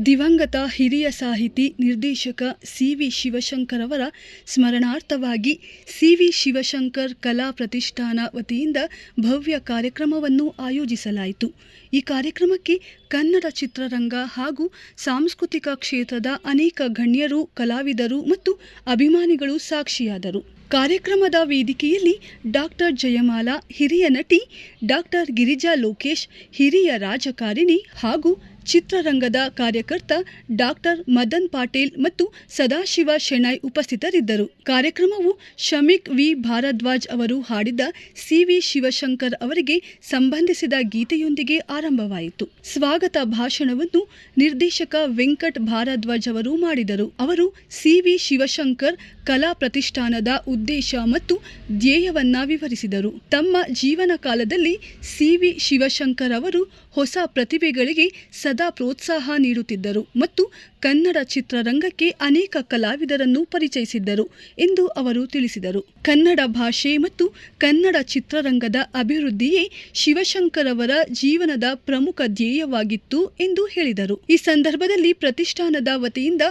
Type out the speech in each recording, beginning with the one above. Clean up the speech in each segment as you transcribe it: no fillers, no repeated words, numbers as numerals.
ದಿವಂಗತ ಹಿರಿಯ ಸಾಹಿತಿ ನಿರ್ದೇಶಕ ಸಿ.ವಿ. ಶಿವಶಂಕರ್ ಅವರ ಸ್ಮರಣಾರ್ಥವಾಗಿ ಸಿ.ವಿ. ಶಿವಶಂಕರ್ ಕಲಾ ಪ್ರತಿಷ್ಠಾನ ವತಿಯಿಂದ ಭವ್ಯ ಕಾರ್ಯಕ್ರಮವನ್ನು ಆಯೋಜಿಸಲಾಯಿತು. ಈ ಕಾರ್ಯಕ್ರಮಕ್ಕೆ ಕನ್ನಡ ಚಿತ್ರರಂಗ ಹಾಗೂ ಸಾಂಸ್ಕೃತಿಕ ಕ್ಷೇತ್ರದ ಅನೇಕ ಗಣ್ಯರು, ಕಲಾವಿದರು ಮತ್ತು ಅಭಿಮಾನಿಗಳು ಸಾಕ್ಷಿಯಾದರು. ಕಾರ್ಯಕ್ರಮದ ವೇದಿಕೆಯಲ್ಲಿ ಡಾಕ್ಟರ್ ಜಯಮಾಲಾ, ಹಿರಿಯ ನಟಿ, ಡಾಕ್ಟರ್ ಗಿರಿಜಾ ಲೋಕೇಶ್, ಹಿರಿಯ ರಾಜಕಾರಿಣಿ ಹಾಗೂ ಚಿತ್ರರಂಗದ ಕಾರ್ಯಕರ್ತ ಡಾಕ್ಟರ್ ಮದನ್ ಪಾಟೀಲ್ ಮತ್ತು ಸದಾಶಿವ ಶೆಣೈ ಉಪಸ್ಥಿತರಿದ್ದರು. ಕಾರ್ಯಕ್ರಮವು ಶಮೀಕ್ ವಿ ಭಾರದ್ವಾಜ್ ಅವರು ಹಾಡಿದ ಸಿ.ವಿ. ಶಿವಶಂಕರ್ ಅವರಿಗೆ ಸಂಬಂಧಿಸಿದ ಗೀತೆಯೊಂದಿಗೆ ಆರಂಭವಾಯಿತು. ಸ್ವಾಗತ ಭಾಷಣವನ್ನು ನಿರ್ದೇಶಕ ವೆಂಕಟ್ ಭಾರದ್ವಾಜ್ ಅವರು ಮಾಡಿದರು. ಅವರು ಸಿ.ವಿ. ಶಿವಶಂಕರ್ ಕಲಾ ಪ್ರತಿಷ್ಠಾನದ ಉದ್ದೇಶ ಮತ್ತು ಧ್ಯೇಯವನ್ನ ವಿವರಿಸಿದರು. ತಮ್ಮ ಜೀವನ ಕಾಲದಲ್ಲಿ ಸಿ.ವಿ. ಶಿವಶಂಕರ್ ಅವರು ಹೊಸ ಪ್ರತಿಭೆಗಳಿಗೆ ಸದಾ ಪ್ರೋತ್ಸಾಹ ನೀಡುತ್ತಿದ್ದರು ಮತ್ತು ಕನ್ನಡ ಚಿತ್ರರಂಗಕ್ಕೆ ಅನೇಕ ಕಲಾವಿದರನ್ನು ಪರಿಚಯಿಸಿದ್ದರು ಎಂದು ಅವರು ತಿಳಿಸಿದರು. ಕನ್ನಡ ಭಾಷೆ ಮತ್ತು ಕನ್ನಡ ಚಿತ್ರರಂಗದ ಅಭಿವೃದ್ಧಿಯೇ ಶಿವಶಂಕರ್ ಅವರ ಜೀವನದ ಪ್ರಮುಖ ಧ್ಯೇಯವಾಗಿತ್ತು ಎಂದು ಹೇಳಿದರು. ಈ ಸಂದರ್ಭದಲ್ಲಿ ಪ್ರತಿಷ್ಠಾನದ ವತಿಯಿಂದ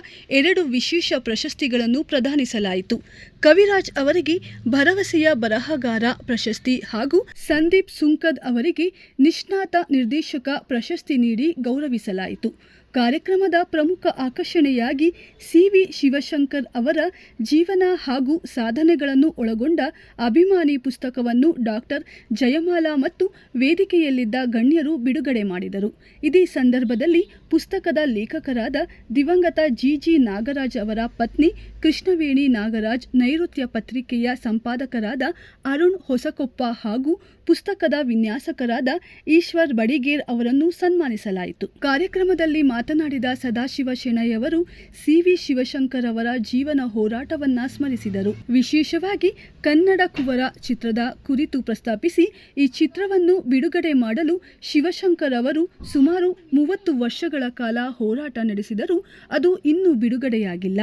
2 ವಿಶೇಷ ಪ್ರಶಸ್ತಿಗಳನ್ನು ಪ್ರದಾನಿಸಲಾಯಿತು. ಕವಿರಾಜ್ ಅವರಿಗೆ ಭರವಸೆಯ ಬರಹಗಾರ ಪ್ರಶಸ್ತಿ ಹಾಗೂ ಸಂದೀಪ್ ಸುಂಕದ್ ಅವರಿಗೆ ನಿಷ್ಣಾತ ನಿರ್ದೇಶಕ ಪ್ರಶಸ್ತಿ ನೀಡಿ ಗೌರವಿಸಲಾಯಿತು. ಕಾರ್ಯಕ್ರಮದ ಪ್ರಮುಖ ಆಕರ್ಷಣೆಯಾಗಿ ಸಿ.ವಿ. ಶಿವಶಂಕರ್ ಅವರ ಜೀವನ ಹಾಗೂ ಸಾಧನೆಗಳನ್ನು ಒಳಗೊಂಡ ಅಭಿಮಾನಿ ಪುಸ್ತಕವನ್ನು ಡಾಕ್ಟರ್ ಜಯಮಾಲಾ ಮತ್ತು ವೇದಿಕೆಯಲ್ಲಿದ್ದ ಗಣ್ಯರು ಬಿಡುಗಡೆ ಮಾಡಿದರು. ಇದೇ ಸಂದರ್ಭದಲ್ಲಿ ಪುಸ್ತಕದ ಲೇಖಕರಾದ ದಿವಂಗತ ಜಿ. ನಾಗರಾಜ್ ಅವರ ಪತ್ನಿ ಕೃಷ್ಣವೇಣಿ ನಾಗರಾಜ್, ನೈಋತ್ಯ ಪತ್ರಿಕೆಯ ಸಂಪಾದಕರಾದ ಅರುಣ್ ಹೊಸಕೊಪ್ಪ ಹಾಗೂ ಪುಸ್ತಕದ ವಿನ್ಯಾಸಕರಾದ ಈಶ್ವರ್ ಬಡಿಗೇರ್ ಅವರನ್ನು ಸನ್ಮಾನಿಸಲಾಯಿತು. ಕಾರ್ಯಕ್ರಮದಲ್ಲಿ ಮಾತನಾಡಿದ ಸದಾಶಿವ ಶೆಣೈ ಅವರು ಸಿ.ವಿ. ಶಿವಶಂಕರ್ ಅವರ ಜೀವನ ಹೋರಾಟವನ್ನ ಸ್ಮರಿಸಿದರು. ವಿಶೇಷವಾಗಿ ಕನ್ನಡ ಕುವರ ಚಿತ್ರದ ಕುರಿತು ಪ್ರಸ್ತಾಪಿಸಿ, ಈ ಚಿತ್ರವನ್ನು ಬಿಡುಗಡೆ ಮಾಡಲು ಶಿವಶಂಕರ್ ಅವರು ಸುಮಾರು 30 ವರ್ಷಗಳ ಕಾಲ ಹೋರಾಟ ನಡೆಸಿದರೂ ಅದು ಇನ್ನೂ ಬಿಡುಗಡೆಯಾಗಿಲ್ಲ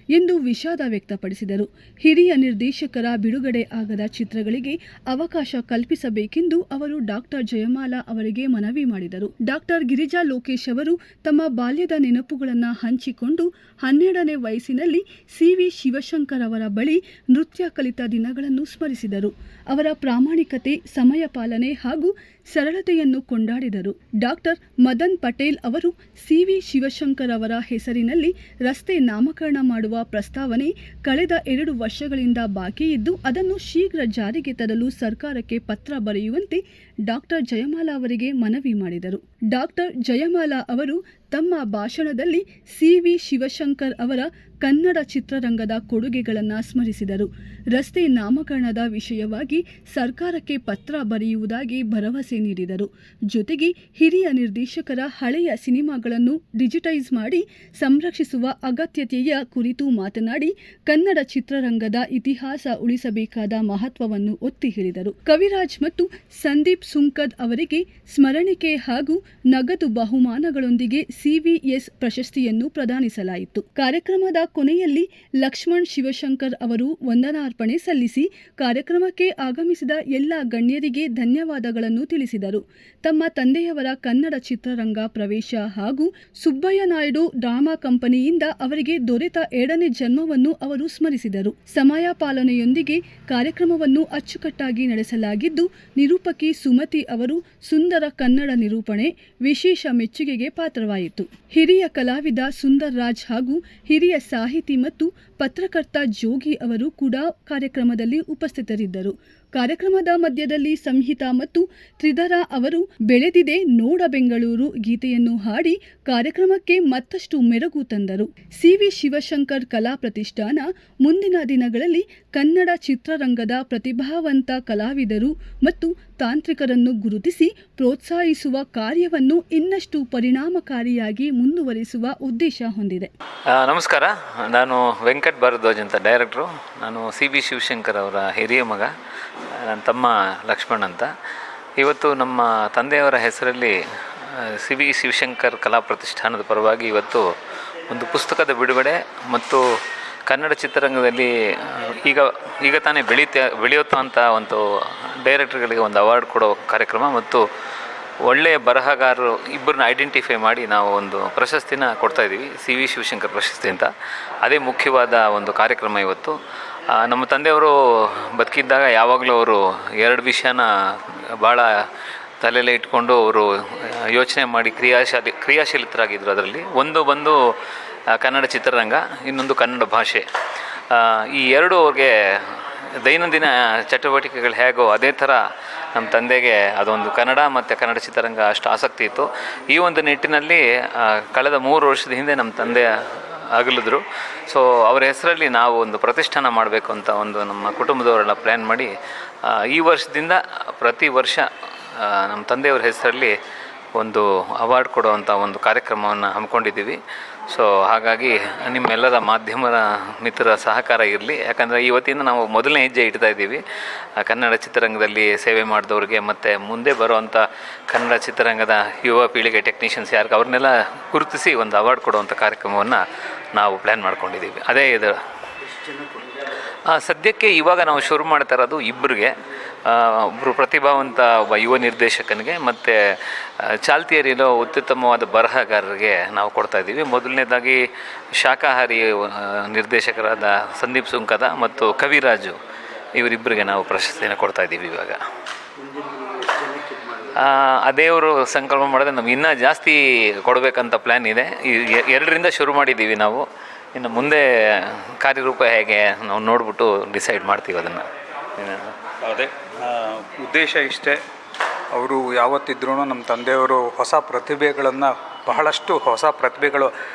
ಎಂದು ವಿಷಾದ ವ್ಯಕ್ತಪಡಿಸಿದರು. ಹಿರಿಯ ನಿರ್ದೇಶಕರ ಬಿಡುಗಡೆ ಆಗದ ಚಿತ್ರಗಳಿಗೆ ಅವಕಾಶ ಕಲ್ಪಿಸಬೇಕೆಂದು ಅವರು ಡಾಕ್ಟರ್ ಜಯಮಾಲಾ ಅವರಿಗೆ ಮನವಿ ಮಾಡಿದರು. ಡಾಕ್ಟರ್ ಗಿರಿಜಾ ಲೋಕೇಶ್ ಅವರು ತಮ್ಮ ಬಾಲ್ಯದ ನೆನಪುಗಳನ್ನು ಹಂಚಿಕೊಂಡು 12ನೇ ವಯಸ್ಸಿನಲ್ಲಿ ಸಿ.ವಿ. ಶಿವಶಂಕರ್ ಅವರ ಬಳಿ ನೃತ್ಯ ಕಲಿತ ದಿನಗಳನ್ನು ಸ್ಮರಿಸಿದರು. ಅವರ ಪ್ರಾಮಾಣಿಕತೆ, ಸಮಯ ಪಾಲನೆ ಹಾಗೂ ಸರಳತೆಯನ್ನು ಕೊಂಡಾಡಿದರು. ಡಾಕ್ಟರ್ ಮದನ್ ಪಟೇಲ್ ಅವರು ಸಿ.ವಿ. ಶಿವಶಂಕರ್ ಅವರ ಹೆಸರಿನಲ್ಲಿ ರಸ್ತೆ ನಾಮಕರಣ ಮಾಡುವ ಪ್ರಸ್ತಾವನೆ ಕಳೆದ 2 ವರ್ಷಗಳಿಂದ ಬಾಕಿ ಇದ್ದು, ಅದನ್ನು ಶೀಘ್ರ ಜಾರಿಗೆ ತರಲು ಸರ್ಕಾರಕ್ಕೆ ಪತ್ರ ಬರೆಯುವಂತೆ ಡಾಕ್ಟರ್ ಜಯಮಾಲಾ ಅವರಿಗೆ ಮನವಿ ಮಾಡಿದರು. ಡಾಕ್ಟರ್ ಜಯಮಾಲಾ ಅವರು ತಮ್ಮ ಭಾಷಣದಲ್ಲಿ ಸಿ.ವಿ. ಶಿವಶಂಕರ್ ಅವರ ಕನ್ನಡ ಚಿತ್ರರಂಗದ ಕೊಡುಗೆಗಳನ್ನು ಸ್ಮರಿಸಿದರು. ರಸ್ತೆ ನಾಮಕರಣದ ವಿಷಯವಾಗಿ ಸರ್ಕಾರಕ್ಕೆ ಪತ್ರ ಬರೆಯುವುದಾಗಿ ಭರವಸೆ ನೀಡಿದರು. ಜೊತೆಗೆ ಹಿರಿಯ ನಿರ್ದೇಶಕರ ಹಳೆಯ ಸಿನಿಮಾಗಳನ್ನು ಡಿಜಿಟೈಸ್ ಮಾಡಿ ಸಂರಕ್ಷಿಸುವ ಅಗತ್ಯತೆಯ ಕುರಿತು ಮಾತನಾಡಿ ಕನ್ನಡ ಚಿತ್ರರಂಗದ ಇತಿಹಾಸ ಉಳಿಸಬೇಕಾದ ಮಹತ್ವವನ್ನು ಒತ್ತಿ ಹೇಳಿದರು. ಕವಿರಾಜ್ ಮತ್ತು ಸಂದೀಪ್ ಸುಂಕದ್ ಅವರಿಗೆ ಸ್ಮರಣಿಕೆ ಹಾಗೂ ನಗದು ಬಹುಮಾನಗಳೊಂದಿಗೆ ಸಿ.ವಿ.ಎಸ್ ಪ್ರಶಸ್ತಿಯನ್ನು ಪ್ರದಾನಿಸಲಾಯಿತು. ಕಾರ್ಯಕ್ರಮದ ಕೊನೆಯಲ್ಲಿ ಲಕ್ಷ್ಮಣ್ ಶಿವಶಂಕರ್ ಅವರು ವಂದನಾರ್ಪಣೆ ಸಲ್ಲಿಸಿ ಕಾರ್ಯಕ್ರಮಕ್ಕೆ ಆಗಮಿಸಿದ ಎಲ್ಲ ಗಣ್ಯರಿಗೆ ಧನ್ಯವಾದಗಳನ್ನು ತಿಳಿಸಿದರು. ತಮ್ಮ ತಂದೆಯವರ ಕನ್ನಡ ಚಿತ್ರರಂಗ ಪ್ರವೇಶ ಹಾಗೂ ಸುಬ್ಬಯ್ಯ ನಾಯ್ಡು ಡ್ರಾಮಾ ಕಂಪನಿಯಿಂದ ಅವರಿಗೆ ದೊರೆತ 2ನೇ ಜನ್ಮವನ್ನು ಅವರು ಸ್ಮರಿಸಿದರು. ಸಮಯ ಪಾಲನೆಯೊಂದಿಗೆ ಕಾರ್ಯಕ್ರಮವನ್ನು ಅಚ್ಚುಕಟ್ಟಾಗಿ ನಡೆಸಲಾಗಿದ್ದು, ನಿರೂಪಕಿ ಸುಮತಿ ಅವರು ಸುಂದರ ಕನ್ನಡ ನಿರೂಪಣೆ ವಿಶೇಷ ಮೆಚ್ಚುಗೆಗೆ ಪಾತ್ರವಾಯಿತು. ಹಿರಿಯ ಕಲಾವಿದ ಸುಂದರ್ ರಾಜ್ ಹಾಗೂ ಹಿರಿಯ ಸಾಹಿತಿ ಮತ್ತು ಪತ್ರಕರ್ತ ಜೋಗಿ ಅವರು ಕೂಡ ಕಾರ್ಯಕ್ರಮದಲ್ಲಿ ಉಪಸ್ಥಿತರಿದ್ದರು. ಕಾರ್ಯಕ್ರಮದ ಮಧ್ಯದಲ್ಲಿ ಸಂಹಿತಾ ಮತ್ತು ತ್ರಿಧರ ಅವರು ಬೆಳೆದಿದೆ ನೋಡ ಬೆಂಗಳೂರು ಗೀತೆಯನ್ನು ಹಾಡಿ ಕಾರ್ಯಕ್ರಮಕ್ಕೆ ಮತ್ತಷ್ಟು ಮೆರುಗು ತಂದರು. ಸಿ.ವಿ. ಶಿವಶಂಕರ್ ಕಲಾ ಪ್ರತಿಷ್ಠಾನ ಮುಂದಿನ ದಿನಗಳಲ್ಲಿ ಕನ್ನಡ ಚಿತ್ರರಂಗದ ಪ್ರತಿಭಾವಂತ ಕಲಾವಿದರು ಮತ್ತು ತಾಂತ್ರಿಕರನ್ನು ಗುರುತಿಸಿ ಪ್ರೋತ್ಸಾಹಿಸುವ ಕಾರ್ಯವನ್ನು ಇನ್ನಷ್ಟು ಪರಿಣಾಮಕಾರಿಯಾಗಿ ಮುಂದುವರಿಸುವ ಉದ್ದೇಶ ಹೊಂದಿದೆ. ನಮಸ್ಕಾರ, ನಾನು ವೆಂಕಟ್ ಭಾರದ್ವಾಜ್ ಅಂತ ಡೈರೆಕ್ಟ್ರು. ನಾನು ಸಿ.ವಿ. ಶಿವಶಂಕರ್ ಅವರ ಹಿರಿಯ ಮಗ. ನನ್ನ ತಮ್ಮ ಲಕ್ಷ್ಮಣ್ ಅಂತ. ಇವತ್ತು ನಮ್ಮ ತಂದೆಯವರ ಹೆಸರಲ್ಲಿ ಸಿ.ವಿ. ಶಿವಶಂಕರ್ ಕಲಾ ಪ್ರತಿಷ್ಠಾನದ ಪರವಾಗಿ ಇವತ್ತು ಒಂದು ಪುಸ್ತಕದ ಬಿಡುಗಡೆ ಮತ್ತು ಕನ್ನಡ ಚಿತ್ರರಂಗದಲ್ಲಿ ಈಗ ತಾನೇ ಬೆಳೆಯುತ್ತಾ ಅಂತ ಒಂದು ಡೈರೆಕ್ಟರ್ಗಳಿಗೆ ಒಂದು ಅವಾರ್ಡ್ ಕೊಡೋ ಕಾರ್ಯಕ್ರಮ ಮತ್ತು ಒಳ್ಳೆಯ ಬರಹಗಾರರು ಇಬ್ಬರನ್ನ ಐಡೆಂಟಿಫೈ ಮಾಡಿ ನಾವು ಒಂದು ಪ್ರಶಸ್ತಿನ ಕೊಡ್ತಾಯಿದ್ದೀವಿ, ಸಿ ವಿ ಶಿವಶಂಕರ್ ಪ್ರಶಸ್ತಿ ಅಂತ. ಅದೇ ಮುಖ್ಯವಾದ ಒಂದು ಕಾರ್ಯಕ್ರಮ ಇವತ್ತು. ನಮ್ಮ ತಂದೆಯವರು ಬದುಕಿದ್ದಾಗ ಯಾವಾಗಲೂ ಅವರು ಎರಡು ವಿಷಯನ ಭಾಳ ತಲೆಯಲ್ಲೇ ಇಟ್ಕೊಂಡು ಅವರು ಯೋಚನೆ ಮಾಡಿ ಕ್ರಿಯಾಶೀಲತರಾಗಿದ್ದರು. ಅದರಲ್ಲಿ ಒಂದು ಬಂದು ಕನ್ನಡ ಚಿತ್ರರಂಗ, ಇನ್ನೊಂದು ಕನ್ನಡ ಭಾಷೆ. ಈ ಎರಡು ಅವ್ರಿಗೆ ದೈನಂದಿನ ಚಟುವಟಿಕೆಗಳು ಹೇಗೋ ಅದೇ ಥರ ನಮ್ಮ ತಂದೆಗೆ ಅದೊಂದು ಕನ್ನಡ ಮತ್ತು ಕನ್ನಡ ಚಿತ್ರರಂಗ ಅಷ್ಟು ಆಸಕ್ತಿ ಇತ್ತು. ಈ ಒಂದು ನಿಟ್ಟಿನಲ್ಲಿ ಕಳೆದ 3 ವರ್ಷದ ಹಿಂದೆ ನಮ್ಮ ತಂದೆ ಅಗಲಿದ್ರು. ಸೊ ಅವರ ಹೆಸರಲ್ಲಿ ನಾವು ಒಂದು ಪ್ರತಿಷ್ಠಾನ ಮಾಡಬೇಕು ಅಂತ ಒಂದು ನಮ್ಮ ಕುಟುಂಬದವರೆಲ್ಲ ಪ್ಲ್ಯಾನ್ ಮಾಡಿ ಈ ವರ್ಷದಿಂದ ಪ್ರತಿ ವರ್ಷ ನಮ್ಮ ತಂದೆಯವ್ರ ಹೆಸರಲ್ಲಿ ಒಂದು ಅವಾರ್ಡ್ ಕೊಡುವಂಥ ಒಂದು ಕಾರ್ಯಕ್ರಮವನ್ನು ಹಮ್ಮಿಕೊಂಡಿದ್ದೀವಿ. ಸೊ ಹಾಗಾಗಿ ನಿಮ್ಮೆಲ್ಲರ ಮಾಧ್ಯಮದ ಮಿತ್ರರ ಸಹಕಾರ ಇರಲಿ. ಯಾಕಂದರೆ ಇವತ್ತಿಂದ ನಾವು ಮೊದಲನೇ ಹೆಜ್ಜೆ ಇಡ್ತಾ ಇದ್ದೀವಿ ಕನ್ನಡ ಚಿತ್ರರಂಗದಲ್ಲಿ ಸೇವೆ ಮಾಡಿದವ್ರಿಗೆ ಮತ್ತು ಮುಂದೆ ಬರುವಂಥ ಕನ್ನಡ ಚಿತ್ರರಂಗದ ಯುವ ಪೀಳಿಗೆ ಟೆಕ್ನಿಷಿಯನ್ಸ್ ಯಾರಿಗೆ ಅವ್ರನ್ನೆಲ್ಲ ಗುರುತಿಸಿ ಒಂದು ಅವಾರ್ಡ್ ಕೊಡುವಂಥ ಕಾರ್ಯಕ್ರಮವನ್ನು ನಾವು ಪ್ಲ್ಯಾನ್ ಮಾಡ್ಕೊಂಡಿದ್ದೀವಿ. ಅದೇ ಇದು ಸದ್ಯಕ್ಕೆ ಇವಾಗ ನಾವು ಶುರು ಮಾಡ್ತಾ ಇರೋದು ಇಬ್ಬರಿಗೆ, ಒಬ್ಬರು ಪ್ರತಿಭಾವಂತ ಒಬ್ಬ ಯುವ ನಿರ್ದೇಶಕನಿಗೆ ಮತ್ತು ಚಾಲ್ತಿಯಲ್ಲಿರೋ ಅತ್ಯುತ್ತಮವಾದ ಬರಹಗಾರರಿಗೆ ನಾವು ಕೊಡ್ತಾಯಿದ್ದೀವಿ. ಮೊದಲನೇದಾಗಿ ಶಾಕಾಹಾರಿ ನಿರ್ದೇಶಕರಾದ ಸಂದೀಪ್ ಸುಂಕದ ಮತ್ತು ಕವಿರಾಜು ಇವರಿಬ್ಬರಿಗೆ ನಾವು ಪ್ರಶಸ್ತಿಯನ್ನು ಕೊಡ್ತಾಯಿದ್ದೀವಿ. ಇವಾಗ ಅದೇವರು ಸಂಕಲ್ಪ ಮಾಡಿದ್ರೆ ನಮ್ಗೆ ಇನ್ನೂ ಜಾಸ್ತಿ ಕೊಡಬೇಕಂತ ಪ್ಲ್ಯಾನ್ ಇದೆ. 2ರಿಂದ ಶುರು ಮಾಡಿದ್ದೀವಿ ನಾವು. ಇನ್ನು ಮುಂದೆ ಕಾರ್ಯರೂಪ ಹೇಗೆ ನಾವು ನೋಡ್ಬಿಟ್ಟು ಡಿಸೈಡ್ ಮಾಡ್ತೀವಿ ಅದನ್ನು. ಅದೇ ಉದ್ದೇಶ ಇಷ್ಟೇ. ಅವರು ಯಾವತ್ತಿದ್ರೂ ನಮ್ಮ ತಂದೆಯವರು ಹೊಸ ಪ್ರತಿಭೆಗಳನ್ನು, ಬಹಳಷ್ಟು ಹೊಸ ಪ್ರತಿಭೆಗಳು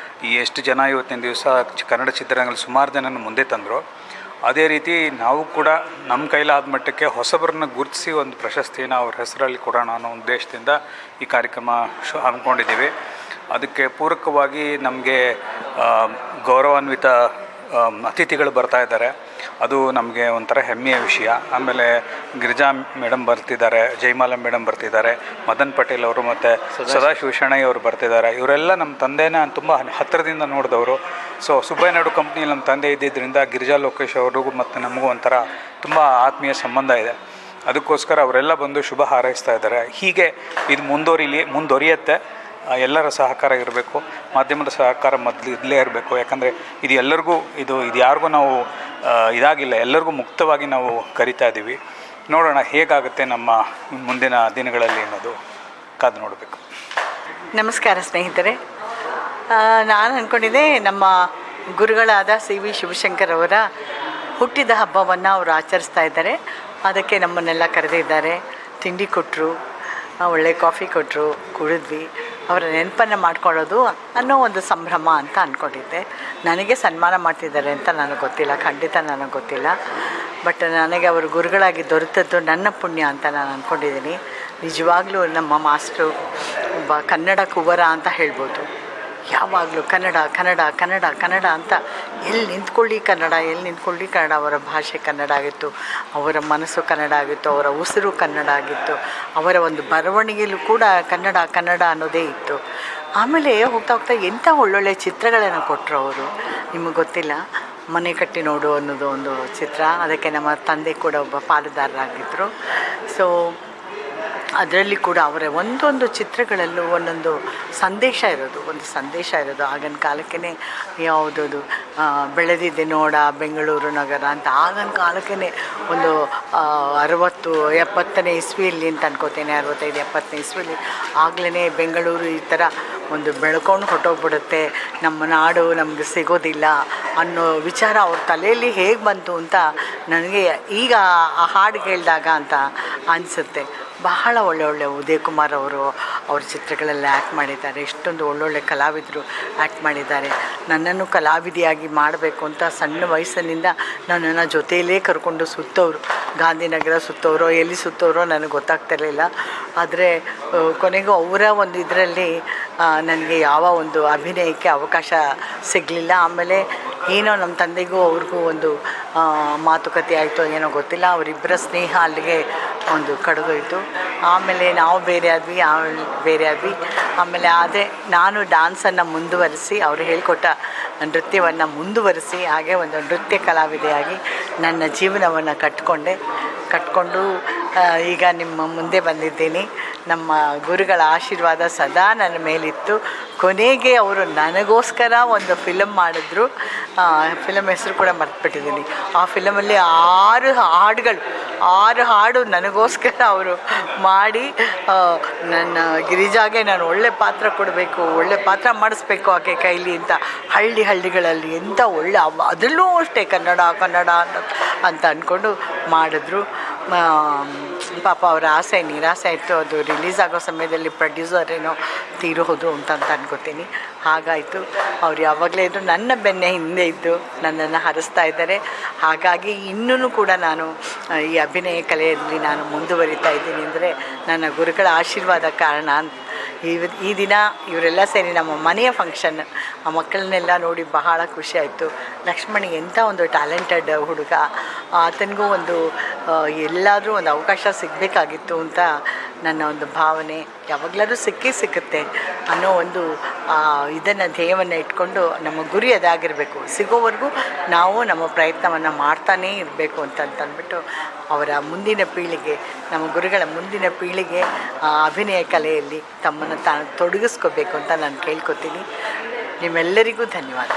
ಈ ಎಷ್ಟು ಜನ ಇವತ್ತಿನ ದಿವಸ ಕನ್ನಡ ಚಿತ್ರರಂಗದಲ್ಲಿ ಸುಮಾರು ಜನನ ಮುಂದೆ ತಂದರು. ಅದೇ ರೀತಿ ನಾವು ಕೂಡ ನಮ್ಮ ಕೈಲಾದ ಮಟ್ಟಕ್ಕೆ ಹೊಸಬರನ್ನ ಗುರುತಿಸಿ ಒಂದು ಪ್ರಶಸ್ತಿನ ಅವ್ರ ಹೆಸರಲ್ಲಿ ಕೊಡೋಣ ಅನ್ನೋ ಉದ್ದೇಶದಿಂದ ಈ ಕಾರ್ಯಕ್ರಮ ಹಮ್ಮಿಕೊಂಡಿದ್ದೀವಿ. ಅದಕ್ಕೆ ಪೂರಕವಾಗಿ ನಮಗೆ ಗೌರವಾನ್ವಿತ ಅತಿಥಿಗಳು ಬರ್ತಾ ಇದ್ದಾರೆ. ಅದು ನಮಗೆ ಒಂಥರ ಹೆಮ್ಮೆಯ ವಿಷಯ. ಆಮೇಲೆ ಗಿರಿಜಾ ಮೇಡಮ್ ಬರ್ತಿದ್ದಾರೆ, ಜಯಮಾಲ ಮೇಡಮ್ ಬರ್ತಿದ್ದಾರೆ, ಮದನ್ ಪಟೇಲ್ ಅವರು ಮತ್ತು ಸದಾಶಿವ ಶೆಣೈ ಅವರು ಬರ್ತಿದ್ದಾರೆ. ಇವರೆಲ್ಲ ನಮ್ಮ ತಂದೆನ ತುಂಬ ಹತ್ತಿರದಿಂದ ನೋಡಿದವರು. ಸೊ ಸುಬ್ಬಯ್ಯ ನಾಯ್ಡು ಕಂಪ್ನಿಯಲ್ಲಿ ನಮ್ಮ ತಂದೆ ಇದ್ದಿದ್ದರಿಂದ ಗಿರಿಜಾ ಲೋಕೇಶ್ ಅವ್ರಿಗೂ ಮತ್ತು ನಮಗೂ ಒಂಥರ ತುಂಬ ಆತ್ಮೀಯ ಸಂಬಂಧ ಇದೆ. ಅದಕ್ಕೋಸ್ಕರ ಅವರೆಲ್ಲ ಬಂದು ಶುಭ ಹಾರೈಸ್ತಾ ಇದ್ದಾರೆ. ಹೀಗೆ ಇದು ಮುಂದುವರಿಯುತ್ತೆ. ಎಲ್ಲರ ಸಹಕಾರ ಇರಬೇಕು, ಮಾಧ್ಯಮದ ಸಹಕಾರ ಮೊದಲು ಇರಲೇ ಇರಬೇಕು. ಯಾಕಂದರೆ ಇದು ಎಲ್ಲರಿಗೂ ಇದು ಯಾರಿಗೂ ನಾವು ಇದಾಗಿಲ್ಲ, ಎಲ್ಲರಿಗೂ ಮುಕ್ತವಾಗಿ ನಾವು ಕರಿತಾ ಇದ್ದೀವಿ. ನೋಡೋಣ ಹೇಗಾಗುತ್ತೆ ನಮ್ಮ ಮುಂದಿನ ದಿನಗಳಲ್ಲಿ ಅನ್ನೋದು ಕಾದು ನೋಡಬೇಕು. ನಮಸ್ಕಾರ ಸ್ನೇಹಿತರೆ. ನಾನು ಅಂದ್ಕೊಂಡಿದ್ದೆ ನಮ್ಮ ಗುರುಗಳಾದ ಸಿ ವಿ ಶಿವಶಂಕರ್ ಅವರ ಹುಟ್ಟಿದ ಹಬ್ಬವನ್ನು ಅವರು ಆಚರಿಸ್ತಾ ಇದ್ದಾರೆ. ಅದಕ್ಕೆ ನಮ್ಮನ್ನೆಲ್ಲ ಕರೆದಿದ್ದಾರೆ, ತಿಂಡಿ ಕೊಟ್ಟರು, ಒಳ್ಳೆ ಕಾಫಿ ಕೊಟ್ಟರು, ಕುಡಿದ್ವಿ. ಅವರ ನೆನಪನ್ನು ಮಾಡ್ಕೊಳ್ಳೋದು ಅನ್ನೋ ಒಂದು ಸಂಭ್ರಮ ಅಂತ ಅಂದ್ಕೊಂಡಿದ್ದೆ. ನನಗೆ ಸನ್ಮಾನ ಮಾಡ್ತಿದ್ದಾರೆ ಅಂತ ನನಗೆ ಗೊತ್ತಿಲ್ಲ, ಖಂಡಿತ ನನಗೆ ಗೊತ್ತಿಲ್ಲ. ಬಟ್ ನನಗೆ ಅವರು ಗುರುಗಳಾಗಿ ದೊರೆತದ್ದು ನನ್ನ ಪುಣ್ಯ ಅಂತ ನಾನು ಅಂದ್ಕೊಂಡಿದ್ದೀನಿ. ನಿಜವಾಗ್ಲೂ ನಮ್ಮ ಮಾಸ್ಟ್ರು ಒಬ್ಬ ಕನ್ನಡ ಕುವರ ಅಂತ ಹೇಳ್ಬೋದು. ಯಾವಾಗಲೂ ಕನ್ನಡ ಕನ್ನಡ ಕನ್ನಡ ಕನ್ನಡ ಅಂತ ಎಲ್ಲಿ ನಿಂತ್ಕೊಳ್ಳಿ ಕನ್ನಡ. ಅವರ ಭಾಷೆ ಕನ್ನಡ ಆಗಿತ್ತು, ಅವರ ಮನಸ್ಸು ಕನ್ನಡ ಆಗಿತ್ತು, ಅವರ ಉಸಿರು ಕನ್ನಡ ಆಗಿತ್ತು, ಅವರ ಒಂದು ಬರವಣಿಗೆಯಲ್ಲೂ ಕೂಡ ಕನ್ನಡ ಕನ್ನಡ ಅನ್ನೋದೇ ಇತ್ತು. ಆಮೇಲೆ ಹೋಗ್ತಾ ಹೋಗ್ತಾ ಎಂಥ ಒಳ್ಳೊಳ್ಳೆ ಚಿತ್ರಗಳನ್ನು ಕೊಟ್ಟರು ಅವರು. ನಿಮಗೆ ಗೊತ್ತಿಲ್ಲ, ಮನೆ ಕಟ್ಟಿ ನೋಡು ಅನ್ನೋದು ಒಂದು ಚಿತ್ರ, ಅದಕ್ಕೆ ನಮ್ಮ ತಂದೆ ಕೂಡ ಒಬ್ಬ ಪಾಲುದಾರರಾಗಿದ್ದರು. ಸೊ ಅದರಲ್ಲಿ ಕೂಡ ಅವರ ಒಂದೊಂದು ಚಿತ್ರಗಳಲ್ಲೂ ಒಂದೊಂದು ಸಂದೇಶ ಇರೋದು. ಆಗಿನ ಕಾಲಕ್ಕೇ ಯಾವುದದು ಬೆಳೆದಿದೆ ನೋಡ ಬೆಂಗಳೂರು ನಗರ ಅಂತ ಆಗಿನ ಕಾಲಕ್ಕೇ ಒಂದು 60-70ನೇ ಇಸ್ವಿಯಲ್ಲಿ ಅಂತ ಅನ್ಕೋತೇನೆ, 65-70ನೇ ಇಸ್ವಿಯಲ್ಲಿ ಆಗಲೇ ಬೆಂಗಳೂರು ಈ ಥರ ಒಂದು ಬೆಳ್ಕೊಂಡು ಹೊಟ್ಟೋಗ್ಬಿಡುತ್ತೆ, ನಮ್ಮ ನಾಡು ನಮಗೆ ಸಿಗೋದಿಲ್ಲ ಅನ್ನೋ ವಿಚಾರ ಅವ್ರ ತಲೆಯಲ್ಲಿ ಹೇಗೆ ಬಂತು ಅಂತ ನನಗೆ ಈಗ ಆ ಹಾಡು ಕೇಳಿದಾಗ ಅಂತ ಅನಿಸುತ್ತೆ. ಬಹಳ ಒಳ್ಳೆ ಉದಯ್ ಕುಮಾರ್ ಅವರು ಅವ್ರ ಚಿತ್ರಗಳೆಲ್ಲ ಆ್ಯಕ್ಟ್ ಮಾಡಿದ್ದಾರೆ. ಎಷ್ಟೊಂದು ಒಳ್ಳೊಳ್ಳೆ ಕಲಾವಿದರು ಆ್ಯಕ್ಟ್ ಮಾಡಿದ್ದಾರೆ. ನನ್ನನ್ನು ಕಲಾವಿದೆಯಾಗಿ ಮಾಡಬೇಕು ಅಂತ ಸಣ್ಣ ವಯಸ್ಸಿನಿಂದ ನನ್ನನ್ನು ಜೊತೆಯಲ್ಲೇ ಕರ್ಕೊಂಡು ಸುತ್ತೋರು, ಗಾಂಧಿನಗರ ಸುತ್ತೋರೋ ಎಲ್ಲಿ ಸುತ್ತೋರೋ ನನಗೆ ಗೊತ್ತಾಗ್ತಿರಲಿಲ್ಲ. ಆದರೆ ಕೊನೆಗೂ ಅವರ ಒಂದು ಇದರಲ್ಲಿ ನನಗೆ ಯಾವ ಒಂದು ಅಭಿನಯಕ್ಕೆ ಅವಕಾಶ ಸಿಗಲಿಲ್ಲ. ಆಮೇಲೆ ಏನೋ ನಮ್ಮ ತಂದೆಗೂ ಅವ್ರಿಗೂ ಒಂದು ಮಾತುಕತೆ ಆಯಿತು ಏನೋ ಗೊತ್ತಿಲ್ಲ, ಅವರಿಬ್ಬರ ಸ್ನೇಹ ಅಲ್ಲಿಗೆ ಒಂದು ಕಡಿದೋಯ್ತು. ಆಮೇಲೆ ನಾವು ಬೇರೆ ಆದ್ವಿ. ಆಮೇಲೆ ನಾನು ಡ್ಯಾನ್ಸನ್ನು ಮುಂದುವರಿಸಿ, ಅವರು ಹೇಳಿಕೊಟ್ಟ ನೃತ್ಯವನ್ನು ಮುಂದುವರಿಸಿ ಹಾಗೆ ಒಂದು ನೃತ್ಯ ಕಲಾವಿದೆಯಾಗಿ ನನ್ನ ಜೀವನವನ್ನು ಕಟ್ಕೊಂಡು ಈಗ ನಿಮ್ಮ ಮುಂದೆ ಬಂದಿದ್ದೀನಿ. ನಮ್ಮ ಗುರುಗಳ ಆಶೀರ್ವಾದ ಸದಾ ನನ್ನ ಮೇಲಿತ್ತು. ಕೊನೆಗೆ ಅವರು ನನಗೋಸ್ಕರ ಒಂದು ಫಿಲಮ್ ಮಾಡಿದ್ರು. ಫಿಲಮ್ ಹೆಸರು ಕೂಡ ಮರ್ತ್ಬಿಟ್ಟಿದ್ದೀನಿ. ಆ ಫಿಲಮಲ್ಲಿ 6 ಹಾಡು ನನಗೋಸ್ಕರ ಅವರು ಮಾಡಿ, ನನ್ನ ಗಿರಿಜಾಗೆ ನಾನು ಒಳ್ಳೆ ಪಾತ್ರ ಕೊಡಬೇಕು, ಒಳ್ಳೆ ಪಾತ್ರ ಮಾಡಿಸ್ಬೇಕು ಆಕೆ ಕೈಲಿ ಅಂತ ಹಳ್ಳಿಗಳಲ್ಲಿ ಎಂಥ ಒಳ್ಳೆ ಅದರಲ್ಲೂ ಅಷ್ಟೇ ಕನ್ನಡ ಅಂತ ಅಂದ್ಕೊಂಡು ಮಾಡಿದ್ರು. ಪಾಪ ಅವರ ಆಸೆ ನಿರಾಸೆ ಆಯಿತು. ಅದು ರಿಲೀಸ್ ಆಗೋ ಸಮಯದಲ್ಲಿ ಪ್ರೊಡ್ಯೂಸರ್ ಏನೋ ತೀರೋದು ಅಂತ ಅನ್ಕೋತೀನಿ. ಹಾಗಾಯಿತು. ಅವ್ರು ಯಾವಾಗಲೇ ಇದ್ದರು ನನ್ನ ಬೆನ್ನೆ ಹಿಂದೆ ಇದ್ದು ನನ್ನನ್ನು ಹರಿಸ್ತಾ ಇದ್ದಾರೆ. ಹಾಗಾಗಿ ಇನ್ನೂ ಕೂಡ ನಾನು ಈ ಅಭಿನಯ ಕಲೆಯಲ್ಲಿ ನಾನು ಮುಂದುವರಿತಾ ಇದ್ದೀನಿ ಅಂದರೆ ನನ್ನ ಗುರುಗಳ ಆಶೀರ್ವಾದ ಕಾರಣ. ಈ ದಿನ ಇವರೆಲ್ಲ ಸೇರಿ ನಮ್ಮ ಮನೆಯ ಫಂಕ್ಷನ್, ಆ ಮಕ್ಕಳನ್ನೆಲ್ಲ ನೋಡಿ ಬಹಳ ಖುಷಿಯಾಯಿತು. ಲಕ್ಷ್ಮಣ್ ಎಂಥ ಒಂದು ಟ್ಯಾಲೆಂಟೆಡ್ ಹುಡುಗ, ಆತನಿಗೂ ಒಂದು ಎಲ್ಲಾದರೂ ಒಂದು ಅವಕಾಶ ಸಿಗಬೇಕಾಗಿತ್ತು ಅಂತ ನನ್ನ ಒಂದು ಭಾವನೆ. ಯಾವಾಗಲಾದ್ರೂ ಸಿಕ್ಕುತ್ತೆ ಅನ್ನೋ ಒಂದು ಇದನ್ನು ಧ್ಯೇಯವನ್ನು ಇಟ್ಕೊಂಡು ನಮ್ಮ ಗುರಿ ಅದಾಗಿರಬೇಕು. ಸಿಗೋವರೆಗೂ ನಾವು ನಮ್ಮ ಪ್ರಯತ್ನವನ್ನು ಮಾಡ್ತಾನೇ ಇರಬೇಕು ಅಂತಂದ್ಬಿಟ್ಟು ಅವರ ಮುಂದಿನ ಪೀಳಿಗೆ, ನಮ್ಮ ಗುರುಗಳ ಮುಂದಿನ ಪೀಳಿಗೆ ಅಭಿನಯ ಕಲೆಯಲ್ಲಿ ತಮ್ಮನ್ನು ತಾನು ತೊಡಗಿಸ್ಕೋಬೇಕು ಅಂತ ನಾನು ಕೇಳ್ಕೊತೀನಿ. ನಿಮ್ಮೆಲ್ಲರಿಗೂ ಧನ್ಯವಾದ.